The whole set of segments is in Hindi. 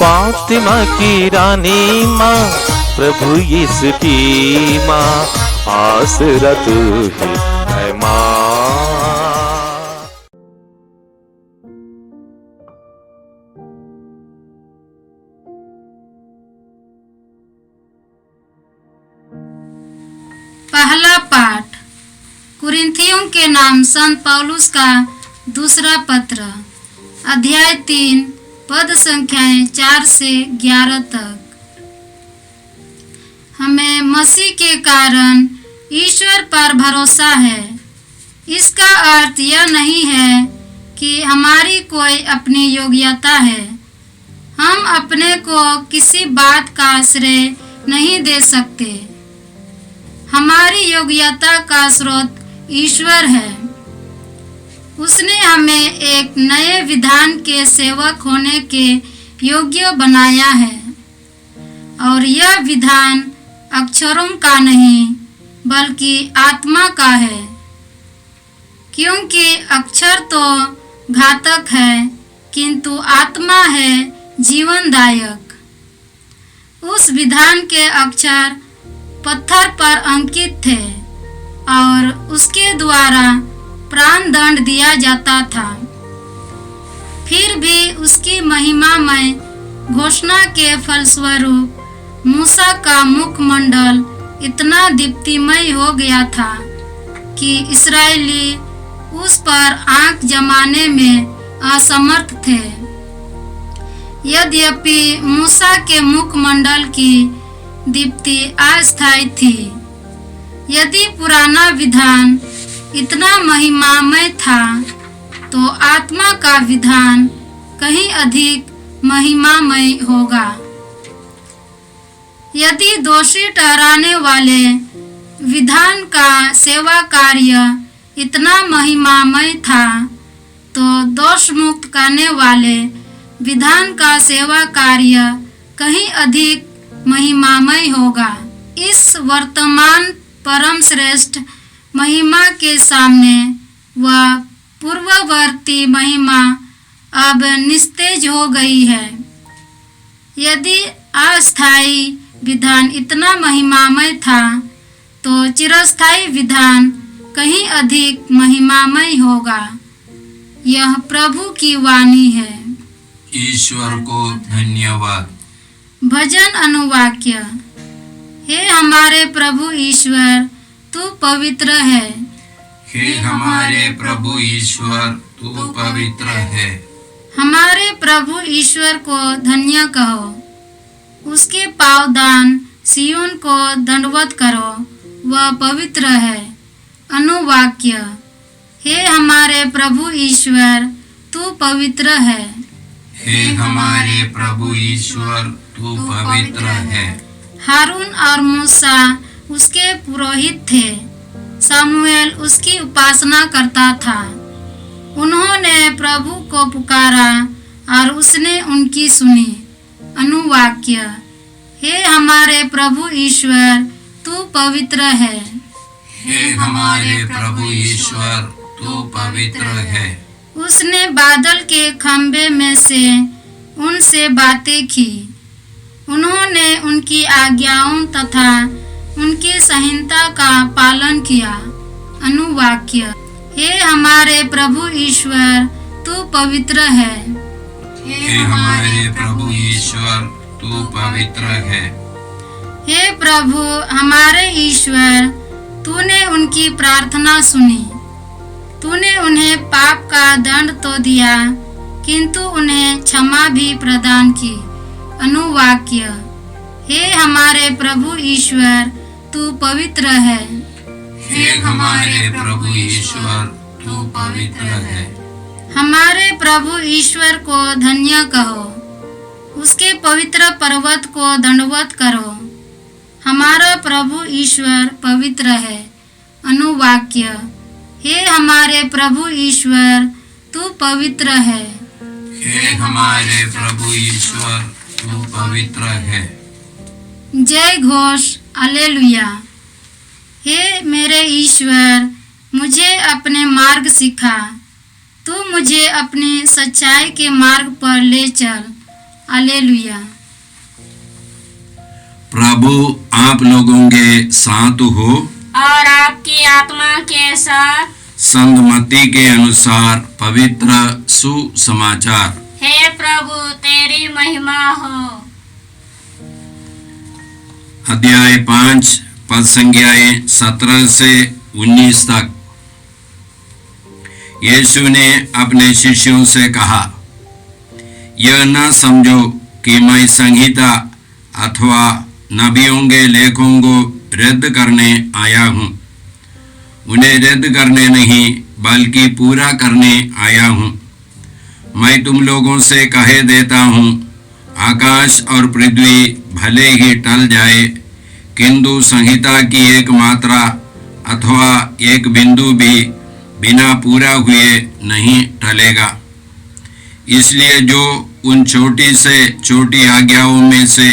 फातिमा की रानी माँ, प्रभु यीशु की माँ, आसरा तू ही है माँ। पहला पाठ कुरिन्थियों के नाम संत पौलुस का दूसरा पत्र, अध्याय 3, पद संख्याएं 4 से 11 तक। हमें मसीह के कारण ईश्वर पर भरोसा है। इसका अर्थ यह नहीं है कि हमारी कोई अपनी योग्यता है। हम अपने को किसी बात का श्रेय नहीं दे सकते। हमारी योग्यता का स्रोत ईश्वर है। उसने हमें एक नए विधान के सेवक होने के योग्य बनाया है, और यह विधान अक्षरों का नहीं बल्कि आत्मा का है, क्योंकि अक्षर तो घातक है किंतु आत्मा है जीवनदायक। उस विधान के अक्षर पत्थर पर अंकित थे और उसके द्वारा प्राण दंड दिया जाता था। फिर भी उसकी महिमामय घोषणा के फलस्वरूप मूसा का मुखमंडल इतना दीप्तिमय हो गया था कि इस्राएली उस पर आंख जमाने में असमर्थ थे। यद्यपि मूसा के मुखमंडल की दीप्ति अस्थायी थी। यदि पुराना विधान इतना महिमामय था तो आत्मा का विधान कहीं अधिक महिमामय होगा। यदि दोषी ठहराने वाले विधान का सेवा कार्य इतना महिमामय था तो दोष मुक्त करने वाले विधान का सेवा कार्य कहीं अधिक महिमामय होगा। इस वर्तमान परम श्रेष्ठ महिमा के सामने वह पूर्ववर्ती महिमा अब निस्तेज हो गई है। यदि अस्थायी विधान इतना महिमामय था तो चिरस्थायी विधान कहीं अधिक महिमामय होगा। यह प्रभु की वाणी है। ईश्वर को धन्यवाद। भजन अनुवाक्य। हे हमारे प्रभु ईश्वर, तू पवित्र है। हे हमारे प्रभु ईश्वर, तू पवित्र है। हमारे प्रभु ईश्वर को धन्य कहो। उसके पावदान सिय्योन को दंडवत करो, वह पवित्र है। अनुवाक्य। हे हमारे प्रभु ईश्वर, तू पवित्र है। हे हमारे प्रभु ईश्वर, तू पवित्र है। हारून और मूसा उसके पुरोहित थे। सामुएल उसकी उपासना करता था। उन्होंने प्रभु को पुकारा और उसने उनकी सुनी। अनुवाक्य। हे हमारे प्रभु ईश्वर, तू पवित्र है। हे हमारे प्रभु ईश्वर, तू पवित्र है। उसने बादल के खंभे में से उनसे बातें की। उन्होंने उनकी आज्ञाओं तथा उनकी संहिता का पालन किया। अनुवाक्य। हे हमारे प्रभु ईश्वर, तू पवित्र है। हे हमारे प्रभु ईश्वर, तू पवित्र है। हे प्रभु हमारे ईश्वर, तूने उनकी प्रार्थना सुनी। तूने उन्हें पाप का दंड तो दिया किंतु उन्हें क्षमा भी प्रदान की। अनुवाक्य। हे हमारे प्रभु ईश्वर, तू पवित्र है। हे हमारे प्रभु ईश्वर, तू पवित्र है। हमारे प्रभु ईश्वर को धन्य कहो। उसके पवित्र पर्वत को दंडवत करो। हमारा प्रभु ईश्वर पवित्र है। अनुवाक्य। हे हमारे प्रभु ईश्वर, तू पवित्र है। हे हमारे प्रभु ईश्वर, तू पवित्र है। जय घोष हालेलुया। हे मेरे ईश्वर, मुझे अपने मार्ग सिखा। तू मुझे अपनी सच्चाई के मार्ग पर ले चल हालेलुया। प्रभु आप लोगों के साथ हो और आपकी आत्मा के साथ। संगमति के अनुसार पवित्र सुसमाचार। हे प्रभु तेरी महिमा हो। अध्याय 5 पद संज्ञाएं 17 से 19 तक। यीशु ने अपने शिष्यों से कहा, यह न समझो कि मैं संहिता अथवा नबियों के लेखों को रद्द करने आया हूँ। उन्हें रद्द करने नहीं बल्कि पूरा करने आया हूँ। मैं तुम लोगों से कहे देता हूँ, आकाश और पृथ्वी भले ही टल जाए, किंतु संहिता की एक मात्रा अथवा एक बिंदु भी बिना पूरा हुए नहीं टलेगा। इसलिए जो उन छोटी से छोटी आज्ञाओं में से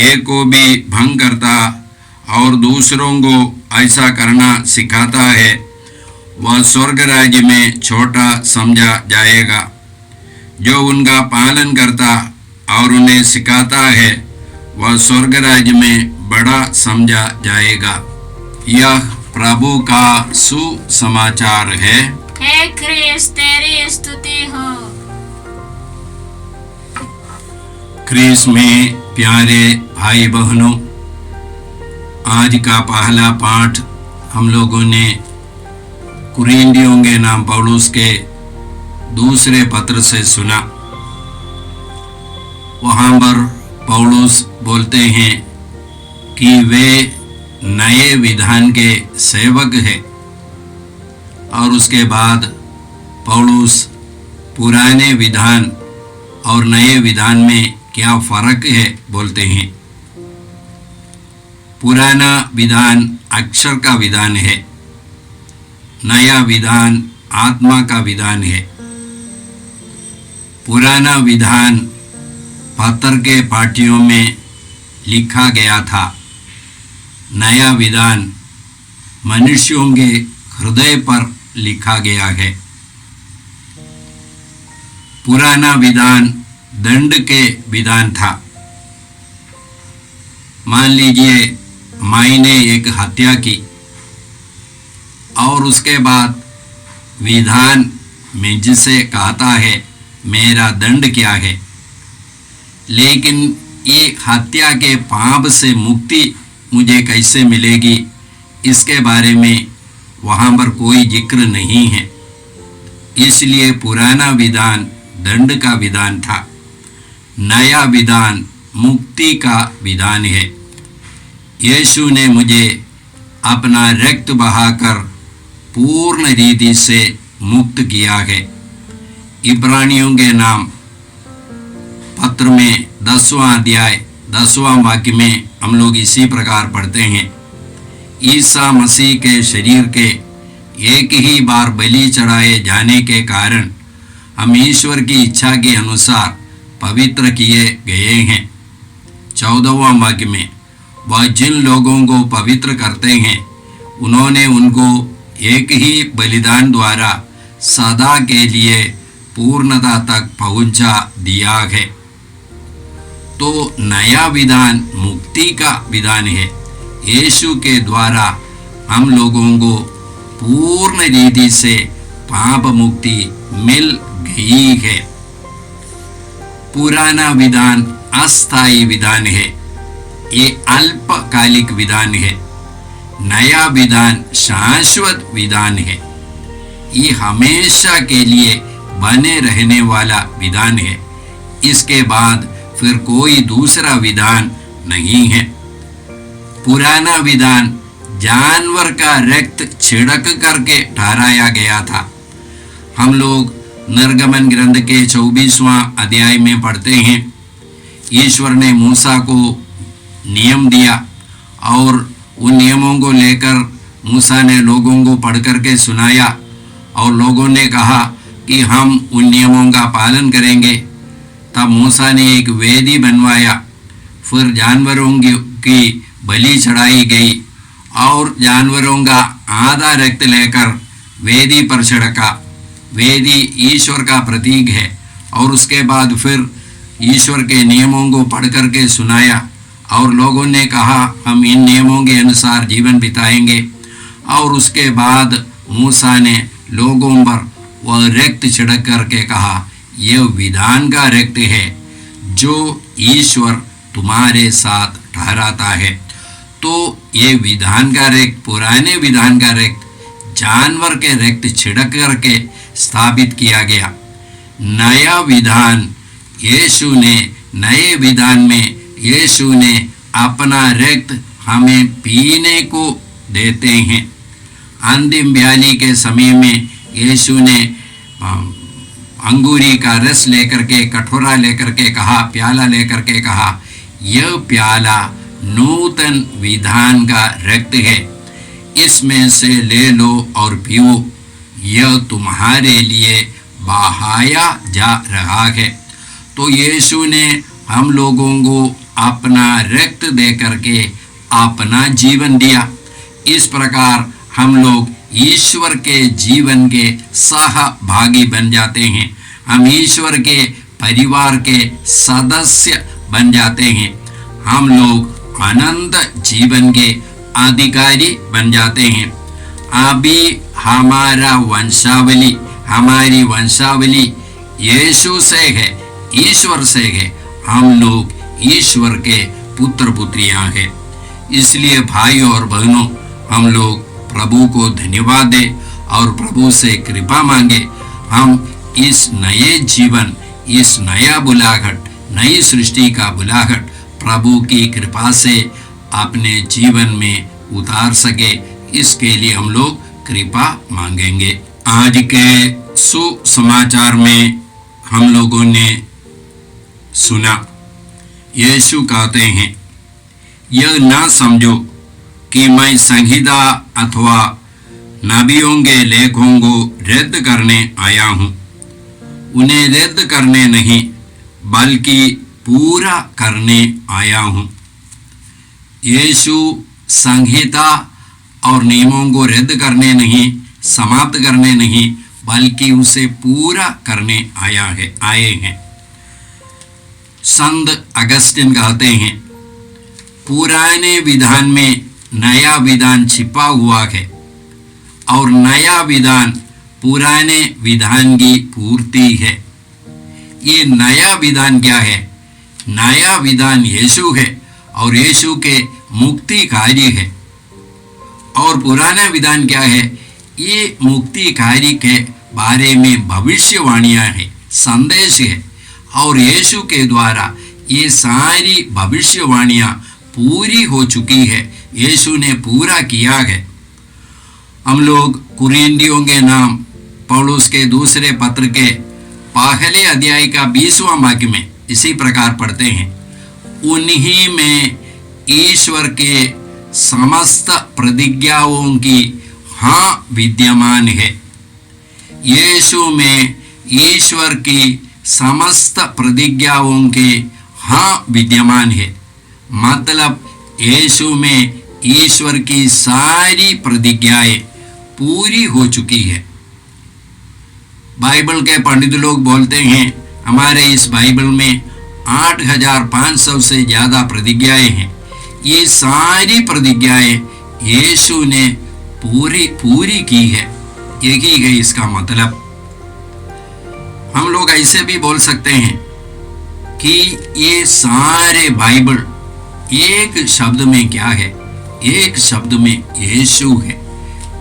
एक को भी भंग करता और दूसरों को ऐसा करना सिखाता है, वह स्वर्ग राज्य में छोटा समझा जाएगा। जो उनका पालन करता और उन्हें सिखाता है, वह स्वर्ग राज्य में बड़ा समझा जाएगा। यह प्रभु का सुसमाचार है। हे ख्रीस्त तेरी स्तुति हो। ख्रीस्त में प्यारे भाई बहनों, आज का पहला पाठ हम लोगों ने कुरिन्थियों के नाम पौलुस के दूसरे पत्र से सुना। वहाँ पर पौलुस बोलते हैं कि वे नए विधान के सेवक हैं, और उसके बाद पौलुस पुराने विधान और नए विधान में क्या फर्क है बोलते हैं। पुराना विधान अक्षर का विधान है, नया विधान आत्मा का विधान है। पुराना विधान पत्थर के पाटियों में लिखा गया था, नया विधान मनुष्यों के हृदय पर लिखा गया है। पुराना विधान दंड के विधान था। मान लीजिए मैंने एक हत्या की और उसके बाद विधान में जिसे कहता है मेरा दंड क्या है, लेकिन ये हत्या के पाप से मुक्ति मुझे कैसे मिलेगी, इसके बारे में वहाँ पर कोई जिक्र नहीं है। इसलिए पुराना विधान दंड का विधान था, नया विधान मुक्ति का विधान है। यीशु ने मुझे अपना रक्त बहाकर पूर्ण रीति से मुक्त किया है। इब्रानियों के नाम पत्र में 10वां अध्याय 10वां वाक्य में हम लोग इसी प्रकार पढ़ते हैं, ईसा मसीह के शरीर के एक ही बार बलि चढ़ाए जाने के कारण हम ईश्वर की इच्छा के अनुसार पवित्र किए गए हैं। 14वां वाक्य में, वह जिन लोगों को पवित्र करते हैं उन्होंने उनको एक ही बलिदान द्वारा सदा के लिए पूर्णता तक पहुंचा दिया है। तो नया विधान मुक्ति का विधान है। यीशु के द्वारा हम लोगों को पूर्ण रीति से पाप मुक्ति मिल गई है। पुराना विधान अस्थायी विधान है, ये अल्पकालिक विधान है। नया विधान शाश्वत विधान है, ये हमेशा के लिए बने रहने वाला विधान है। इसके बाद फिर कोई दूसरा विधान नहीं है। पुराना विधान जानवर का रक्त छिड़क करके ठहराया गया था। हम लोग निर्गमन ग्रंथ के 24वां अध्याय में पढ़ते हैं, ईश्वर ने मूसा को नियम दिया और उन नियमों को लेकर मूसा ने लोगों को पढ़ करके सुनाया और लोगों ने कहा कि हम उन नियमों का पालन करेंगे। तब मूसा ने एक वेदी बनवाया, फिर जानवरों की बलि चढ़ाई गई और जानवरों का आधा रक्त लेकर वेदी पर छिड़का। वेदी ईश्वर का प्रतीक है और उसके बाद फिर ईश्वर के नियमों को पढ़ करके सुनाया और लोगों ने कहा हम इन नियमों के अनुसार जीवन बिताएंगे। और उसके बाद मूसा ने लोगों पर वह रक्त छिड़क करके कहा, यह विधान का रक्त है जो ईश्वर तुम्हारे साथ ठहराता है। तो ये विधान का रक्त, पुराने विधान का रक्त जानवर के रक्त छिड़क करके स्थापित किया गया। नया विधान यीशु ने, नए विधान में यीशु ने अपना रक्त हमें पीने को देते हैं। अंतिम बयाली के समय में यीशु ने अंगूरी का रस लेकर के, कटोरा लेकर के कहा, प्याला लेकर के कहा, यह प्याला नूतन विधान का रक्त है, इसमें से ले लो और पियो, यह तुम्हारे लिए बहाया जा रहा है। तो यीशु ने हम लोगों को अपना रक्त दे करके अपना जीवन दिया। इस प्रकार हम लोग ईश्वर के जीवन के सहभागी बन जाते हैं। हम ईश्वर के परिवार के सदस्य बन जाते हैं। हम लोग अनंत जीवन के अधिकारी बन जाते हैं। अभी हमारी वंशावली यीशु से है, ईश्वर से है। हम लोग ईश्वर के पुत्र पुत्रियां हैं। इसलिए भाइयों और बहनों, हम लोग प्रभु को धन्यवाद दें और प्रभु से कृपा मांगे। हम इस नए जीवन, इस नया बुलाहट, नई सृष्टि का बुलाहट प्रभु की कृपा से अपने जीवन में उतार सके, इसके लिए हम लोग कृपा मांगेंगे। आज के सुसमाचार में हम लोगों ने सुना, यीशु कहते हैं, यह ना समझो कि मैं संहिता अथवा नबियों के लेखों को रद्द करने आया हूँ। उन्हें रद्द करने नहीं बल्कि पूरा करने आया हूँ। यीशु संहिता और नियमों को रद्द करने नहीं, समाप्त करने नहीं, बल्कि उसे पूरा करने आए हैं। संत अगस्टिन कहते हैं, पुराने विधान में नया विधान छिपा हुआ है और नया विधान पुराने विधान की पूर्ति है। ये नया विधान क्या है? नया विधान यीशु है और यीशु के मुक्ति कार्य है। और पुराना विधान क्या है? ये मुक्ति कार्य के बारे में भविष्यवाणियां है, संदेश है। और यीशु के द्वारा ये सारी भविष्यवाणियां पूरी हो चुकी है, यीशु ने पूरा किया है। हम लोग कुरिन्थियों के नाम पौलुस के दूसरे पत्र के पहले अध्याय का 20वां वाक्य में इसी प्रकार पढ़ते हैं, उन्हीं में ईश्वर के समस्त प्रतिज्ञाओं की हाँ विद्यमान है। यीशु में ईश्वर की समस्त प्रतिज्ञाओं के हाँ विद्यमान है। मतलब यीशु में ईश्वर की सारी प्रतिज्ञाएं पूरी हो चुकी है। बाइबल के पंडित लोग बोलते हैं हमारे इस बाइबल में 8500 से ज्यादा प्रतिज्ञाएं हैं। ये सारी प्रतिज्ञाएं यीशु ने पूरी की है। यही है इसका मतलब। हम लोग ऐसे भी बोल सकते हैं कि ये सारे बाइबल एक शब्द में क्या है? एक शब्द में यीशु है।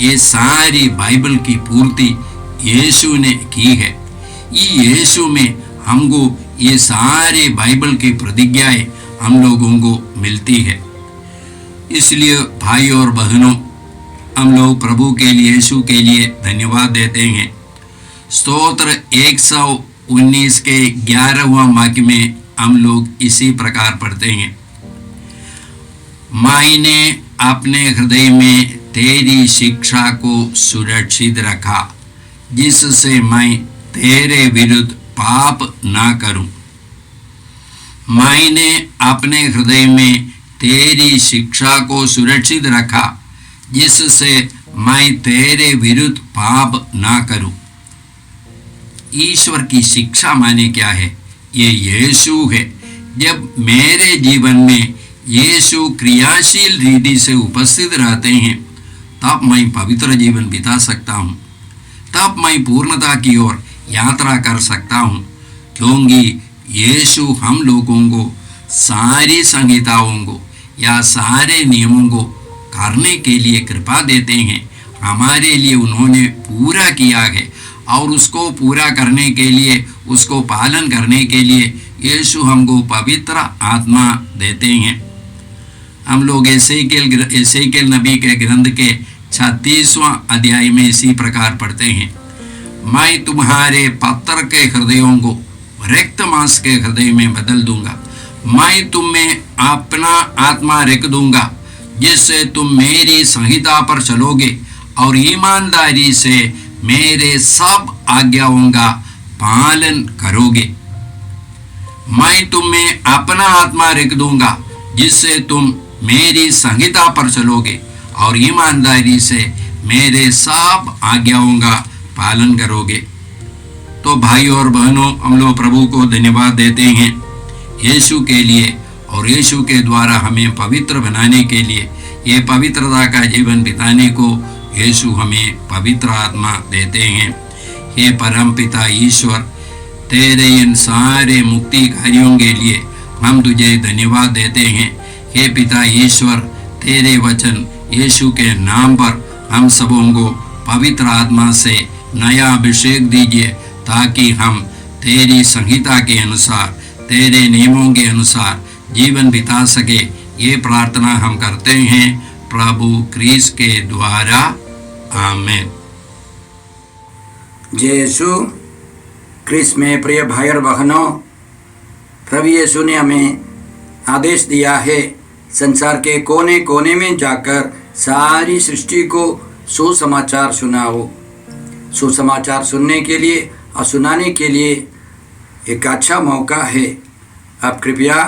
ये सारी बाइबल की पूर्ति यीशु ने की है। ये यीशु में हमको ये सारे बाइबल की प्रतिज्ञाएं हम लोगों को मिलती है। इसलिए भाई और बहनों, हम लोग प्रभु के लिए, यीशु के लिए धन्यवाद देते हैं। स्तोत्र 119 के 11वां वाक्य में हम लोग इसी प्रकार पढ़ते हैं, मैंने अपने हृदय में तेरी शिक्षा को सुरक्षित रखा, जिससे मैं तेरे विरुद्ध पाप ना करूं। मैंने अपने हृदय में तेरी शिक्षा को सुरक्षित रखा, जिससे मैं तेरे विरुद्ध पाप ना करूं। ईश्वर की शिक्षा माने क्या है? ये यीशु है। जब मेरे जीवन में यीशु क्रियाशील रीति से उपस्थित रहते हैं तब मैं पवित्र जीवन बिता सकता हूँ, तब मैं पूर्णता की ओर यात्रा कर सकता हूँ, क्योंकि यीशु हम लोगों को सारी संहिताओं को या सारे नियमों को करने के लिए कृपा देते हैं। हमारे लिए उन्होंने पूरा किया है और उसको पूरा करने के लिए, उसको पालन करने के लिए यीशु हमको पवित्र आत्मा देते हैं। हम लोग एसेकिएल नबी के ग्रंथ के 36वां अध्याय में इसी प्रकार पढ़ते हैं, मैं तुम्हारे पत्थर के हृदयों को रिक्त मांस के हृदय में बदल दूंगा, मैं तुम में अपना आत्मा रख दूंगा, जिससे तुम मेरी संहिता पर चलोगे और ईमानदारी से मेरे सब आज्ञाओं का पालन करोगे। मैं तुम में अपना आत्मा रख दूंगा, जिससे तुम मेरी संहिता पर चलोगे और ईमानदारी से मेरे सब आज्ञाओं का पालन करोगे। तो भाई और बहनों, हम लोग प्रभु को धन्यवाद देते हैं यीशु के लिए और यीशु के द्वारा हमें पवित्र बनाने के लिए, ये पवित्रता का जीवन बिताने को यीशु हमें पवित्र आत्मा देते हैं। हे परम पिता ईश्वर, तेरे इन सारे मुक्ति कार्यों के लिए हम तुझे धन्यवाद देते हैं। हे पिता ईश्वर, तेरे वचन यीशु के नाम पर हम सबों को पवित्र आत्मा से नया अभिषेक दीजिए, ताकि हम तेरी संहिता के अनुसार, तेरे नियमों के अनुसार जीवन बिता सके। ये प्रार्थना हम करते हैं प्रभु क्रिस्त के द्वारा, आमेन। जय यीशु क्रिस्त में प्रिय भाई और बहनों, प्रभु यीशु ने हमें आदेश दिया है संसार के कोने कोने में जाकर सारी सृष्टि को सुसमाचार सुनाओ। सुसमाचार सुनने के लिए और सुनाने के लिए एक अच्छा मौका है। आप कृपया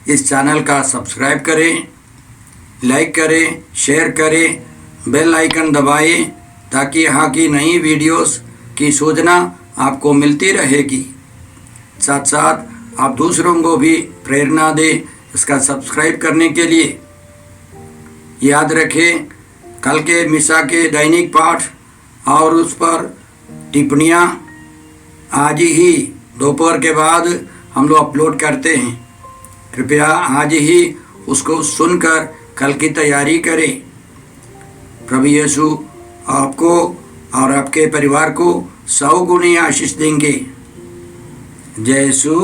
इस चैनल का सब्सक्राइब करें, लाइक करें, शेयर करें, बेल आइकन दबाएं, ताकि यहाँ की नई वीडियोस की सूचना आपको मिलती रहेगी। साथ साथ आप दूसरों को भी प्रेरणा दें इसका सब्सक्राइब करने के लिए। याद रखें, कल के मिसा के दैनिक पाठ और उस पर टिप्पणियाँ आज ही दोपहर के बाद हम लोग अपलोड करते हैं। कृपया आज ही उसको सुनकर कल की तैयारी करें। प्रभु यीशु आपको और आपके परिवार को 100 गुनी आशीष देंगे। जय यीशु।